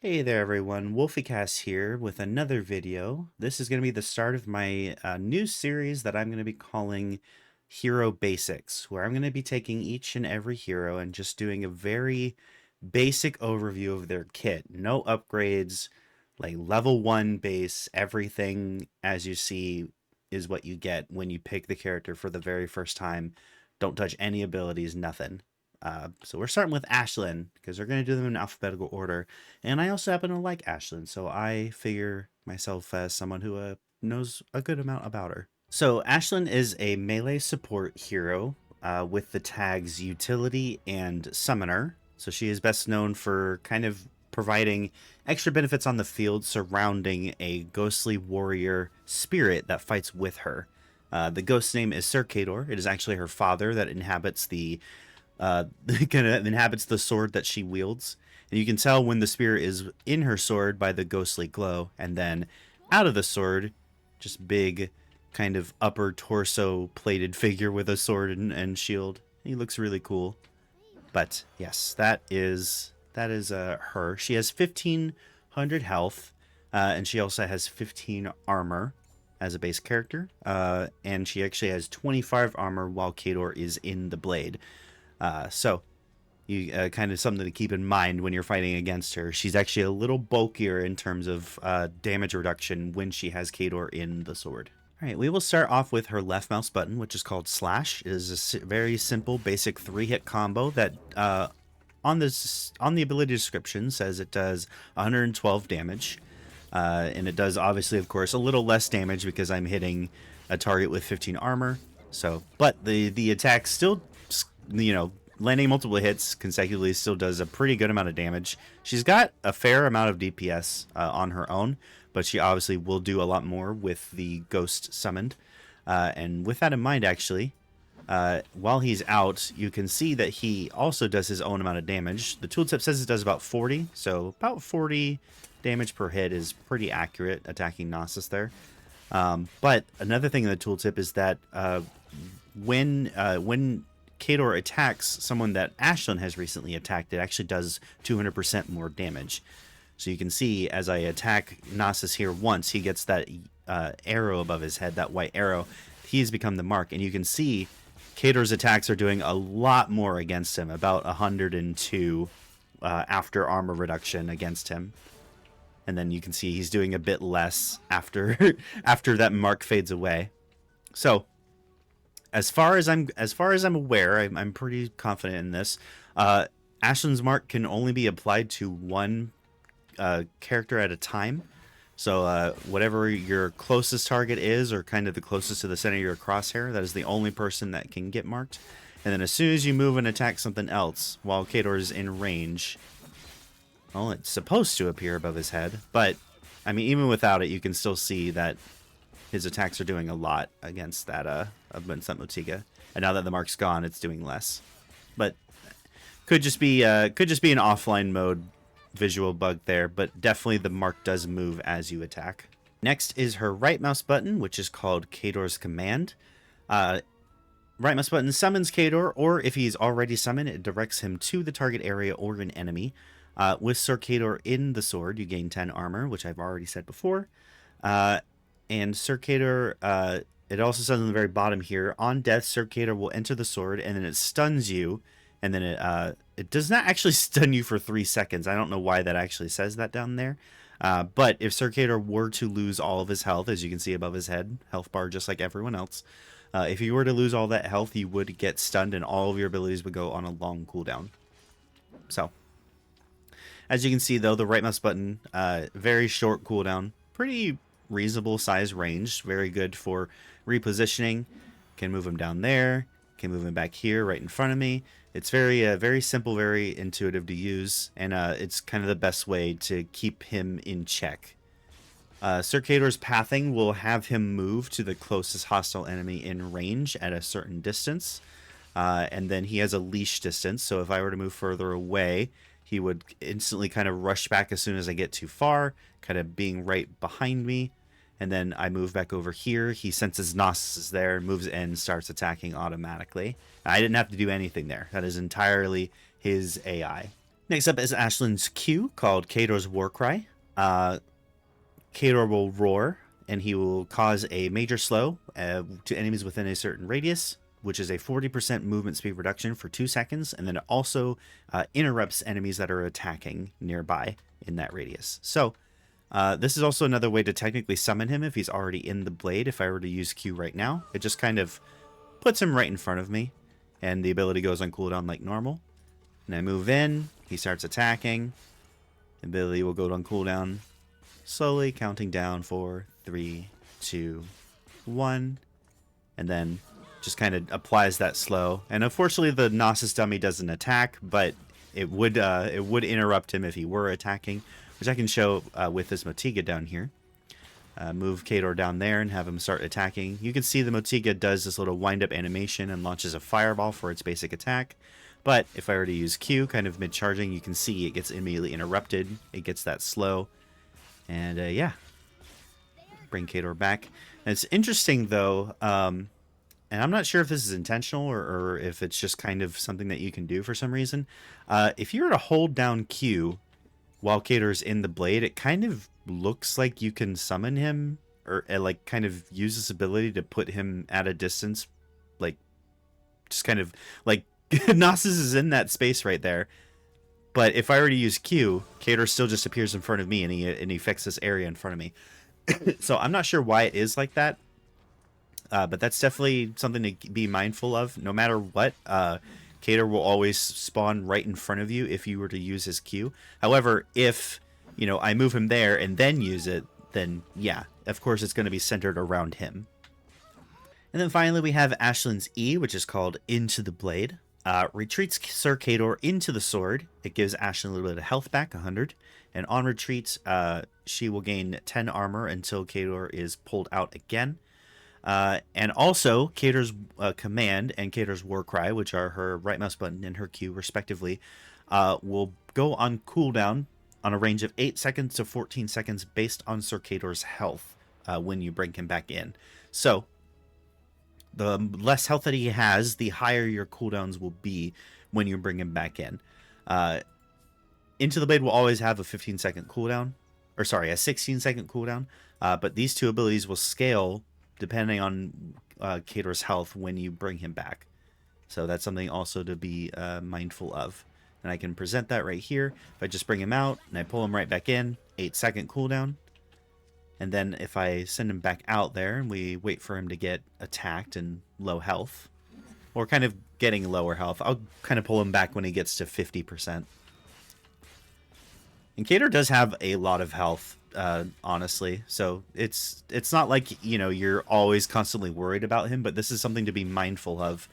Hey there everyone, WolfieCast here with another video. This is going to be the start of my new series that I'm going to be calling Hero Basics, where I'm going to be taking each and every hero and just doing a very basic overview of their kit. No upgrades, like level 1 base, everything as you see is what you get when you pick the character for the very first time. Don't touch any abilities, nothing. So we're starting with Ashlyn because we're going to do them in alphabetical order. And I also happen to like Ashlyn, so I figure myself as someone who knows a good amount about her. So Ashlyn is a melee support hero with the tags Utility and Summoner. So she is best known for kind of providing extra benefits on the field surrounding a ghostly warrior spirit that fights with her. The ghost's name is Sir Cador. It is actually her father that inhabits the kind of inhabits the sword that she wields. And you can tell when the spirit is in her sword by the ghostly glow, and then out of the sword, just big kind of upper torso plated figure with a sword and shield. He looks really cool. But yes, that is her. She has 1500 health, and she also has 15 armor as a base character. And she actually has 25 armor while Cador is in the blade. So you kind of something to keep in mind when you're fighting against her. She's actually a little bulkier in terms of damage reduction when she has Cador in the sword. All right, we will start off with her left mouse button, which is called Slash. It is a very simple, basic 3-hit combo that on the ability description says it does 112 damage. And it does obviously, of course, a little less damage because I'm hitting a target with 15 armor. So, but the attack still, landing multiple hits consecutively still does a pretty good amount of damage. She's got a fair amount of DPS on her own, but she obviously will do a lot more with the ghost summoned. And with that in mind, actually, while he's out, you can see that he also does his own amount of damage. The tooltip says it does about 40, so about 40 damage per hit is pretty accurate attacking Gnosis there. But another thing in the tooltip is that when Cador attacks someone that Ashlyn has recently attacked, it actually does 200% more damage. So you can see as I attack Gnosis here once, he gets that arrow above his head, that white arrow. He's become the mark, and you can see Cador's attacks are doing a lot more against him, about 102 after armor reduction against him. And then you can see he's doing a bit less after after that mark fades away. So as far as I'm aware, I'm pretty confident in this. Ashlyn's mark can only be applied to one character at a time. So whatever your closest target is, or kind of the closest to the center of your crosshair, that is the only person that can get marked. And then as soon as you move and attack something else while Cador is in range, well, it's supposed to appear above his head, but I mean, even without it, you can still see that his attacks are doing a lot against that Motiga. And now that the mark's gone, it's doing less. But could just be an offline mode visual bug there, but definitely the mark does move as you attack. Next is her right mouse button, which is called Cador's Command. Right mouse button summons Cador, or if he's already summoned, it directs him to the target area or an enemy. With Sir Cador in the sword, you gain 10 armor, which I've already said before. And Sir Cador, it also says on the very bottom here, on death, Sir Cador will enter the sword, and then it stuns you, and then it does not actually stun you for 3 seconds. I don't know why that actually says that down there. But if Sir Cador were to lose all of his health, as you can see above his head, health bar just like everyone else, if you were to lose all that health, you would get stunned, and all of your abilities would go on a long cooldown. So, as you can see, though, the right mouse button, very short cooldown, pretty reasonable size range, very good for repositioning. Can move him down there, can move him back here right in front of me. It's very simple, very intuitive to use, and it's kind of the best way to keep him in check. Sir Cador's pathing will have him move to the closest hostile enemy in range at a certain distance, and then he has a leash distance, so if I were to move further away, he would instantly kind of rush back as soon as I get too far, kind of being right behind me. And then I move back over here. He senses Gnosis is there, moves in, starts attacking automatically. I didn't have to do anything there. That is entirely his AI. Next up is Ashland's Q, called Cador's Warcry. Cador will roar, and he will cause a major slow to enemies within a certain radius, which is a 40% movement speed reduction for 2 seconds, and then it also interrupts enemies that are attacking nearby in that radius. So this is also another way to technically summon him if he's already in the blade. If I were to use Q right now, it just kind of puts him right in front of me, and the ability goes on cooldown like normal. And I move in, he starts attacking, the ability will go on cooldown, slowly counting down for 3, 2, 1, and then just kind of applies that slow. And unfortunately, the Gnosis dummy doesn't attack, but it would interrupt him if he were attacking, which I can show with this Motiga down here. Move Cador down there and have him start attacking. You can see the Motiga does this little wind-up animation and launches a fireball for its basic attack. But if I were to use Q kind of mid-charging, you can see it gets immediately interrupted. It gets that slow. And yeah, bring Cador back. And it's interesting though, and I'm not sure if this is intentional or if it's just kind of something that you can do for some reason. If you were to hold down Q while Cador's in the blade, it kind of looks like you can summon him, or like kind of use this ability to put him at a distance, like just kind of like Gnosis is in that space right there. But if I were to use Q, Cador still just appears in front of me, and he affects this area in front of me. So I'm not sure why it is like that, but that's definitely something to be mindful of. No matter what, Cador will always spawn right in front of you if you were to use his Q. However, if I move him there and then use it, then yeah, of course it's going to be centered around him. And then finally we have Ashland's E, which is called Into the Blade. Retreats Sir Cador into the sword. It gives Ashland a little bit of health back, 100. And on retreat, she will gain 10 armor until Cador is pulled out again. And also, Cador's command and Cador's Warcry, which are her right mouse button and her Q respectively, will go on cooldown on a range of 8 seconds to 14 seconds based on Sir Cador's health when you bring him back in. So the less health that he has, the higher your cooldowns will be when you bring him back in. Into the Blade will always have a 15-second cooldown, or sorry, a 16-second cooldown, but these two abilities will scale depending on Cador's health when you bring him back. So that's something also to be mindful of. And I can present that right here. If I just bring him out and I pull him right back in, 8-second cooldown. And then if I send him back out there and we wait for him to get attacked and low health, or kind of getting lower health, I'll kind of pull him back when he gets to 50%. And Cador does have a lot of health, honestly. So it's not like, you're always constantly worried about him, but this is something to be mindful of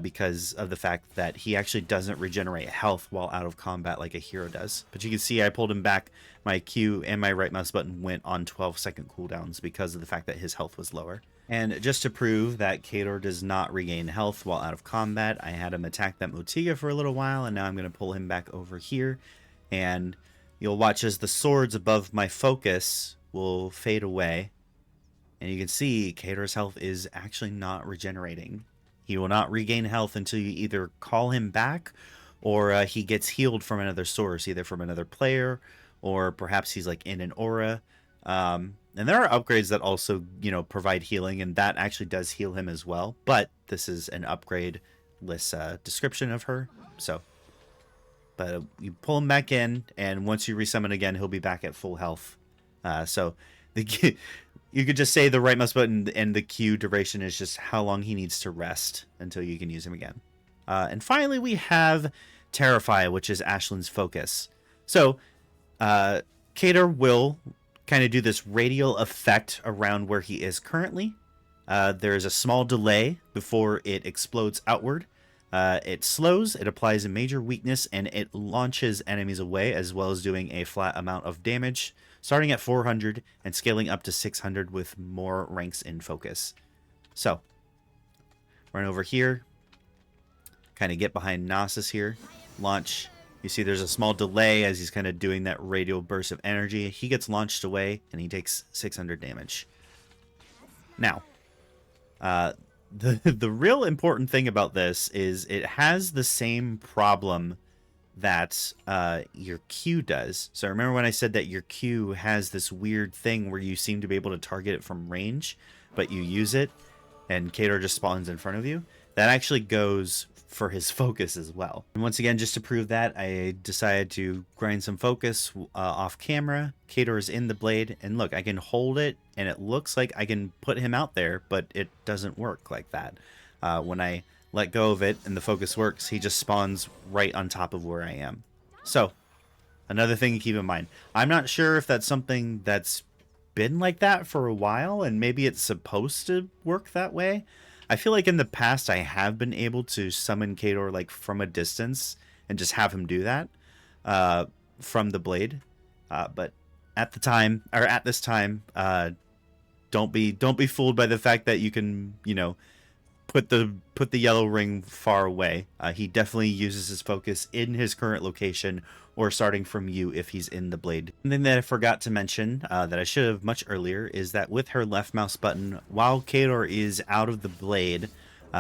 because of the fact that he actually doesn't regenerate health while out of combat like a hero does. But you can see I pulled him back. My Q and my right mouse button went on 12-second cooldowns because of the fact that his health was lower. And just to prove that Cador does not regain health while out of combat, I had him attack that Motiga for a little while, and now I'm going to pull him back over here. And you'll watch as the swords above my focus will fade away. And you can see Cador's health is actually not regenerating. He will not regain health until you either call him back or he gets healed from another source, either from another player or perhaps he's like in an aura. And there are upgrades that also, provide healing, and that actually does heal him as well. But this is an upgrade-less description of her. So, but you pull him back in, and once you resummon again, he'll be back at full health. You could just say the right mouse button and the Q duration is just how long he needs to rest until you can use him again. And finally, we have Terrify, which is Ashland's focus. So, Cador will kind of do this radial effect around where he is currently. There is a small delay before it explodes outward. It slows, it applies a major weakness, and it launches enemies away, as well as doing a flat amount of damage, starting at 400 and scaling up to 600 with more ranks in focus. So, run over here, kind of get behind Gnosis here, launch. You see there's a small delay as he's kind of doing that radial burst of energy. He gets launched away, and he takes 600 damage. Now, the real important thing about this is it has the same problem that your Q does. So remember when I said that your Q has this weird thing where you seem to be able to target it from range, but you use it and Cador just spawns in front of you? That actually goes for his focus as well. And once again, just to prove that, I decided to grind some focus off camera. Cador is in the blade, and look, I can hold it, and it looks like I can put him out there, but it doesn't work like that. When I let go of it and the focus works, he just spawns right on top of where I am. So, another thing to keep in mind. I'm not sure if that's something that's been like that for a while, and maybe it's supposed to work that way. I feel like in the past I have been able to summon Cador like from a distance and just have him do that from the blade. But at the time, or at this time, don't be fooled by the fact that you can, you know, put the yellow ring far away. He definitely uses his focus in his current location or starting from you if he's in the blade. One thing that I forgot to mention that I should have much earlier is that with her left mouse button, while Cador is out of the blade,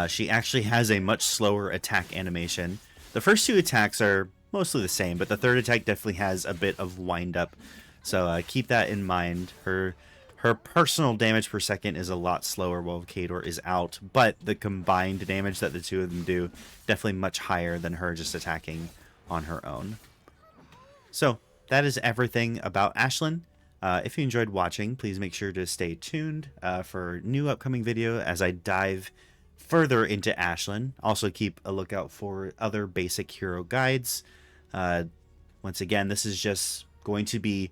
she actually has a much slower attack animation. The first two attacks are mostly the same, but the third attack definitely has a bit of wind up. So keep that in mind. Her personal damage per second is a lot slower while Cador is out, but the combined damage that the two of them do definitely much higher than her just attacking on her own. So that is everything about Ashlyn. If you enjoyed watching, please make sure to stay tuned for new upcoming video as I dive further into Ashlyn. Also keep a lookout for other basic hero guides. Once again, this is just going to be,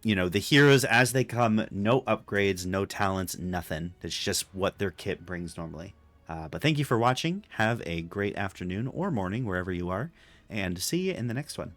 you know, the heroes as they come, no upgrades, no talents, nothing. It's just what their kit brings normally. But thank you for watching. Have a great afternoon or morning wherever you are, and see you in the next one.